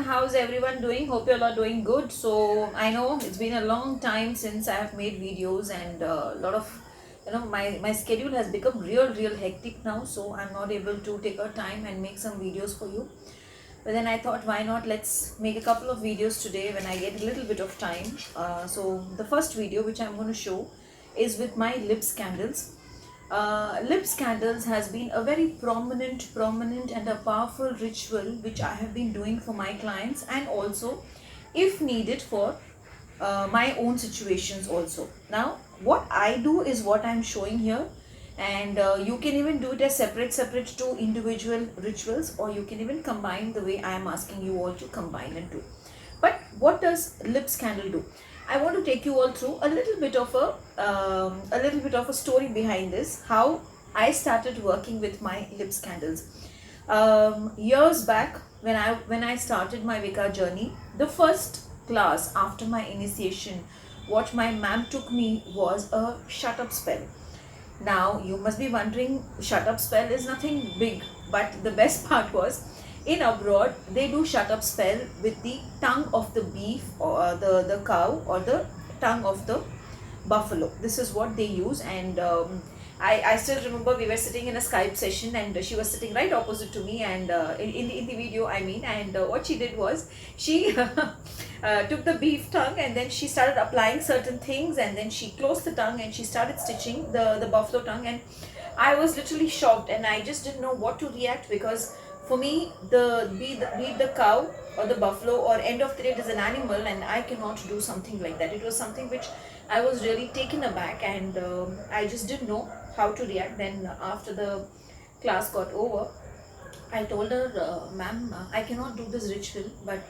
how's everyone doing? Hope you all are doing good. So I know it's been a long time since I have made videos, and a lot of my schedule has become real hectic now. So I'm not able to take a time and make some videos for you. But then I thought, why not? Let's make a couple of videos today when I get a little bit of time. So the first video which I'm going to show is with my lips candles. Lips candles has been a very prominent and a powerful ritual which I have been doing for my clients, and also if needed for my own situations also. Now what I do is what I'm showing here, and you can even do it as separate to individual rituals, or you can even combine the way I am asking you all to combine and do. But what does lips candle do? I want to take you all through a little bit of a story behind this. How I started working with my lips candles. Years back, when I started my Vika journey, the first class after my initiation, what my ma'am took me was a shut up spell. Now you must be wondering, shut up spell is nothing big, but the best part was, in abroad they do shut up spell with the tongue of the beef, or the cow, or the tongue of the buffalo. This is what they use. And I still remember we were sitting in a Skype session, and she was sitting right opposite to me, and in the video I mean, and what she did was, she took the beef tongue, and then she started applying certain things, and then she closed the tongue and she started stitching the buffalo tongue. And I was literally shocked, and I just didn't know what to react, because for me, be the cow or the buffalo, or end of the day it is an animal, and I cannot do something like that. It was something which I was really taken aback, and I just didn't know how to react. Then after the class got over, I told her, ma'am, I cannot do this ritual, but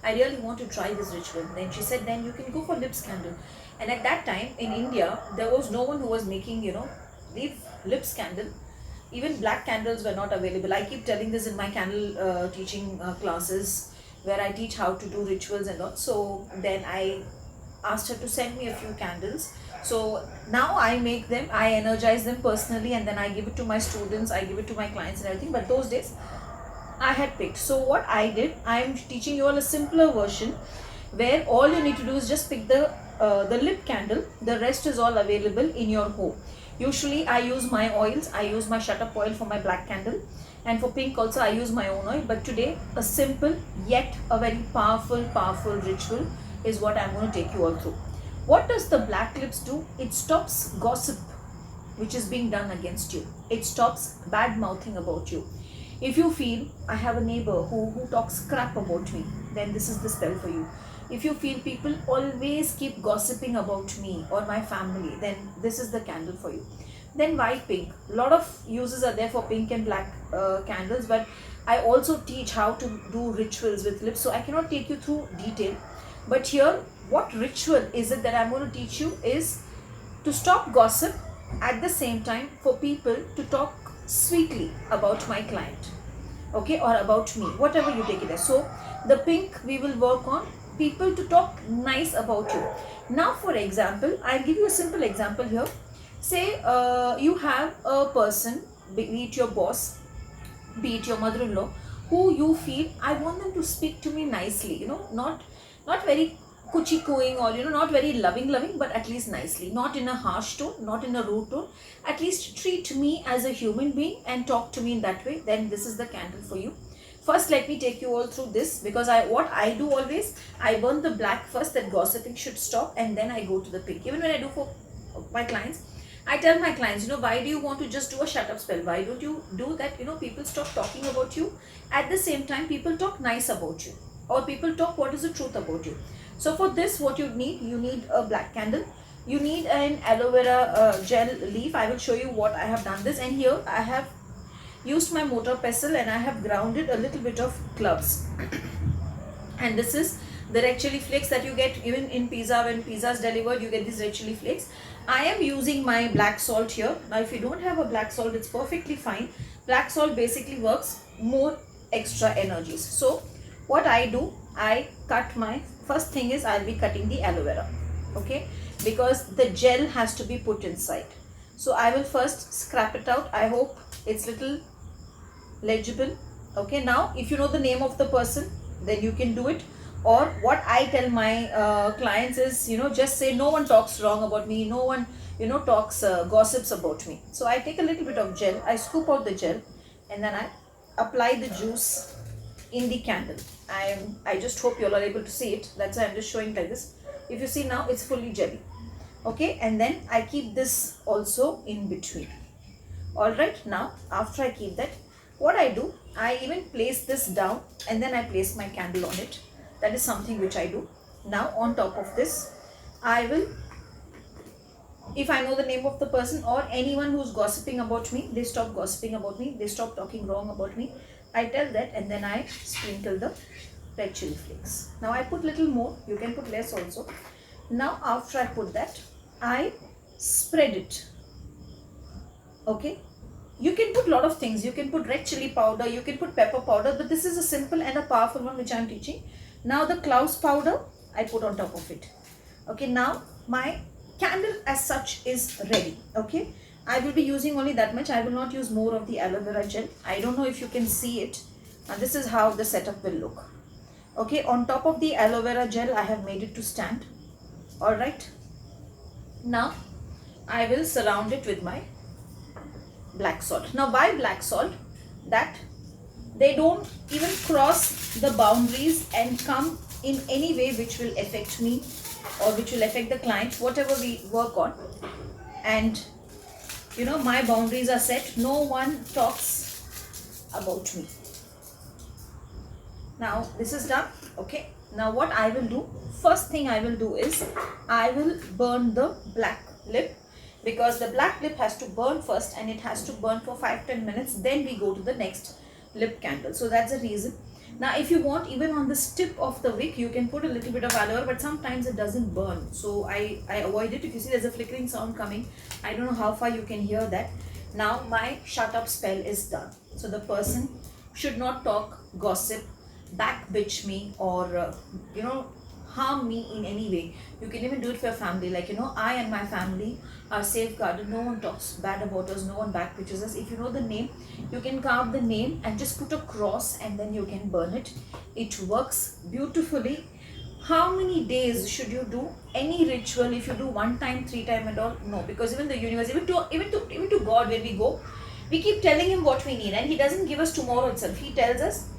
I really want to try this ritual. Then she said, then you can go for lips candle. And at that time in India, there was no one who was making, lips candle. Even black candles were not available. I keep telling this in my candle teaching classes, where I teach how to do rituals and all. So then I asked her to send me a few candles. So now I make them, I energize them personally, and then I give it to my students, I give it to my clients and everything. But those days I had picked. So what I did, I am teaching you all a simpler version, where all you need to do is just pick the lip candle. The rest is all available in your home. Usually I use my oils. I use my shut up oil for my black candle, and for pink also I use my own oil. But today, a simple yet a very powerful ritual is what I'm going to take you all through. What does the black lips do? It stops gossip which is being done against you. It stops bad mouthing about you. If you feel, I have a neighbor who talks crap about me, then this is the spell for you. If you feel people always keep gossiping about me or my family, then this is the candle for you. Then why pink? A lot of uses are there for pink and black candles, but I also teach how to do rituals with lips, so I cannot take you through detail. But here, what ritual is it that I'm going to teach you is to stop gossip, at the same time for people to talk sweetly about my client, okay, or about me, whatever you take it as. So the pink, we will work on people to talk nice about you. Now for example, I'll give you a simple example here. Say you have a person, be it your boss, be it your mother-in-law, who you feel, I want them to speak to me nicely, not very coochie cooing, or not very loving, but at least nicely, not in a harsh tone, not in a rude tone. At least treat me as a human being and talk to me in that way. Then this is the candle for you. First, let me take you all through this, because what I do always, I burn the black first, that gossiping should stop, and then I go to the pink. Even when I do for my clients, I tell my clients, why do you want to just do a shut up spell? Why don't you do that, people stop talking about you. At the same time, people talk nice about you, or people talk what is the truth about you. So for this, what you need a black candle. You need an aloe vera gel leaf. I will show you what I have done this. And here I have used my mortar pestle, and I have grounded a little bit of cloves. And this is the red chili flakes that you get even in pizza. When pizza is delivered, you get these red chili flakes. I am using my black salt here. Now if you don't have a black salt, it's perfectly fine. Black salt basically works more extra energies. So what I do, I cut my, first thing is I'll be cutting the aloe vera, okay, because the gel has to be put inside. So I will first scrap it out. I hope it's little legible. Okay, now if you know the name of the person, then you can do it. Or what I tell my clients is, just say no one talks wrong about me, no one talks gossips about me. So I take a little bit of gel, I scoop out the gel, and then I apply the juice in the candle. I just hope you all are able to see it. That's why I'm just showing like this. If you see now, it's fully jelly. Okay, and then I keep this also in between. All right, now after I keep that, what I do, I even place this down and then I place my candle on it. That is something which I do. Now on top of this, I will, if I know the name of the person or anyone who's gossiping about me, they stop gossiping about me, they stop talking wrong about me, I tell that, and then I sprinkle the red chili flakes. Now I put little more, you can put less also. Now after I put that, I spread it. Okay, you can put lot of things, you can put red chili powder, you can put pepper powder, but this is a simple and a powerful one which I am teaching. Now the cloves powder I put on top of it. Okay, now my candle as such is ready. Okay, I will be using only that much, I will not use more of the aloe vera gel. I don't know if you can see it, and this is how the setup will look. Okay, on top of the aloe vera gel I have made it to stand. All right, now I will surround it with my black salt. Now why black salt? That they don't even cross the boundaries and come in any way which will affect me or which will affect the client, whatever we work on. And my boundaries are set, no one talks about me. Now this is done. Okay, now what I will do, first thing I will do is I will burn the black lip, because the black lip has to burn first and it has to burn for 5-10 minutes, then we go to the next lip candle. So that's the reason. Now if you want, even on the tip of the wick you can put a little bit of aloe vera, but sometimes it doesn't burn, so I avoid it. If you see there's a flickering sound coming, I don't know how far you can hear that. Now my shut up spell is done. So the person should not talk, gossip, back bitch me, or harm me in any way. You can even do it for your family, like I and my family are safeguarded, no one talks bad about us, no one back bitches us. If you know the name, you can carve the name and just put a cross and then you can burn it. It works beautifully. How many days should you do any ritual? If you do 1 time, 3 time and all, no, because even the universe, even to God, when we go, we keep telling him what we need, and he doesn't give us tomorrow itself. He tells us,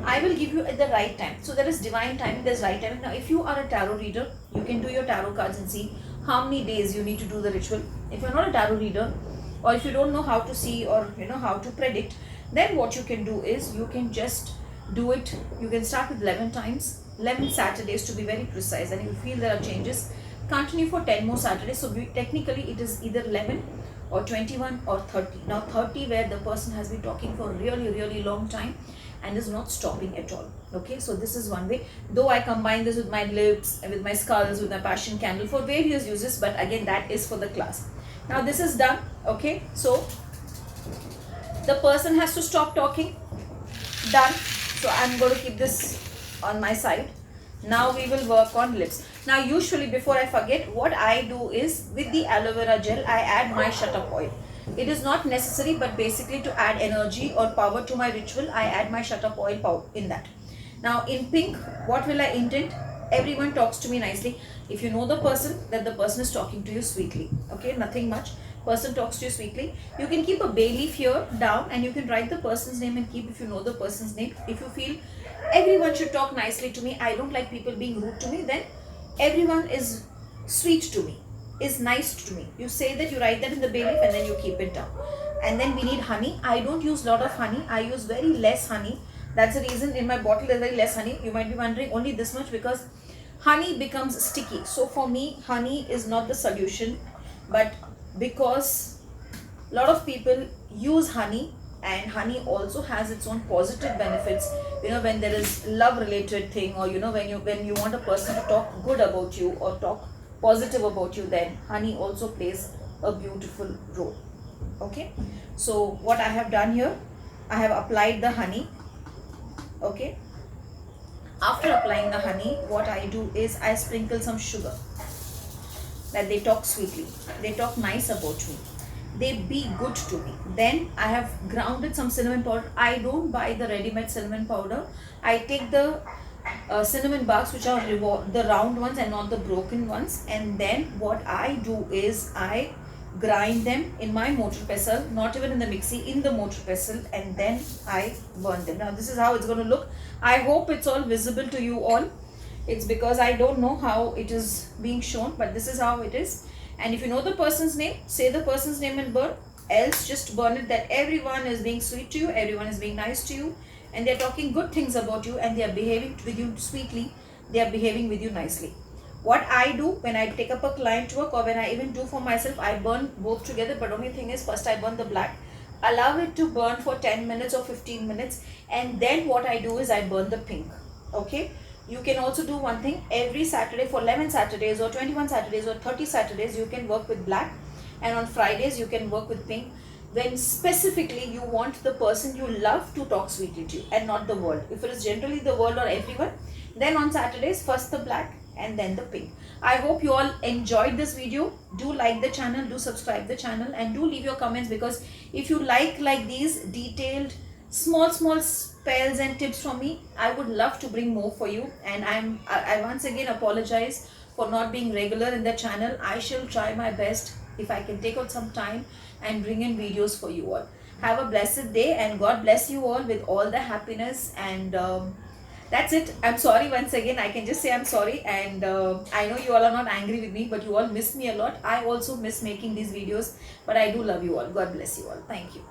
I will give you at the right time. So there is divine timing, there's right timing. Now if you are a tarot reader, you can do your tarot cards and see how many days you need to do the ritual. If you're not a tarot reader, or if you don't know how to see or how to predict, then what you can do is you can just do it. You can start with 11 times, 11 Saturdays to be very precise, and if you feel there are changes, continue for 10 more Saturdays. So technically it is either 11 or 21 or 30. Now 30 where the person has been talking for a really long time and is not stopping at all. Okay, so this is one way, though I combine this with my lips and with my skulls, with my passion candle for various uses, but again that is for the class. Now this is done. Okay, so the person has to stop talking. Done. So I'm going to keep this on my side. Now we will work on lips. Now usually, before I forget, what I do is with the aloe vera gel I add my shut up oil. It is not necessary, but basically to add energy or power to my ritual, I add my shut up oil in that. Now in pink, what will I intend? Everyone talks to me nicely. If you know the person, then the person is talking to you sweetly. Okay, nothing much. Person talks to you sweetly. You can keep a bay leaf here down and you can write the person's name and keep, if you know the person's name. If you feel everyone should talk nicely to me, I don't like people being rude to me, then everyone is sweet to me, is nice to me. You say that, you write that in the bay leaf and then you keep it down. And then we need honey. I don't use lot of honey. I use very less honey. That's the reason in my bottle there's very less honey. You might be wondering only this much, because honey becomes sticky. So for me, honey is not the solution, but because a lot of people use honey, and honey also has its own positive benefits, when there is love related thing, or when you want a person to talk good about you or talk positive about you, then honey also plays a beautiful role. Okay, so what I have done here, I have applied the honey. Okay, after applying the honey, what I do is I sprinkle some sugar, that they talk sweetly, they talk nice about me, they be good to me. Then I have grounded some cinnamon powder. I don't buy the ready-made cinnamon powder. I take the cinnamon barks, which are the round ones and not the broken ones. And then what I do is I grind them in my mortar pestle, not even in the mixie, in the mortar pestle, and then I burn them. Now this is how it's going to look. I hope it's all visible to you all. It's because I don't know how it is being shown, but this is how it is. And if you know the person's name, say the person's name and burn. Else just burn it that everyone is being sweet to you, everyone is being nice to you, and they're talking good things about you, and they are behaving with you sweetly, they are behaving with you nicely. What I do when I take up a client work, or when I even do for myself, I burn both together. But only thing is, first I burn the black, allow it to burn for 10 minutes or 15 minutes, and then what I do is I burn the pink. Okay, you can also do one thing. Every Saturday, for 11 Saturdays or 21 Saturdays or 30 Saturdays, you can work with black, and on Fridays you can work with pink, when specifically you want the person you love to talk sweetly to you and not the world. If it is generally the world or everyone, then on Saturdays first the black and then the pink. I hope you all enjoyed this video. Do like the channel, do subscribe the channel, and do leave your comments, because if you like these detailed small spells and tips from me, I would love to bring more for you. And I once again apologize for not being regular in the channel. I shall try my best if I can take out some time and bring in videos for you all. Have a blessed day, and God bless you all with all the happiness. And that's it. I'm sorry once again. I can just say I'm sorry. And I know you all are not angry with me, but you all miss me a lot. I also miss making these videos, but I do love you all. God bless you all. Thank you.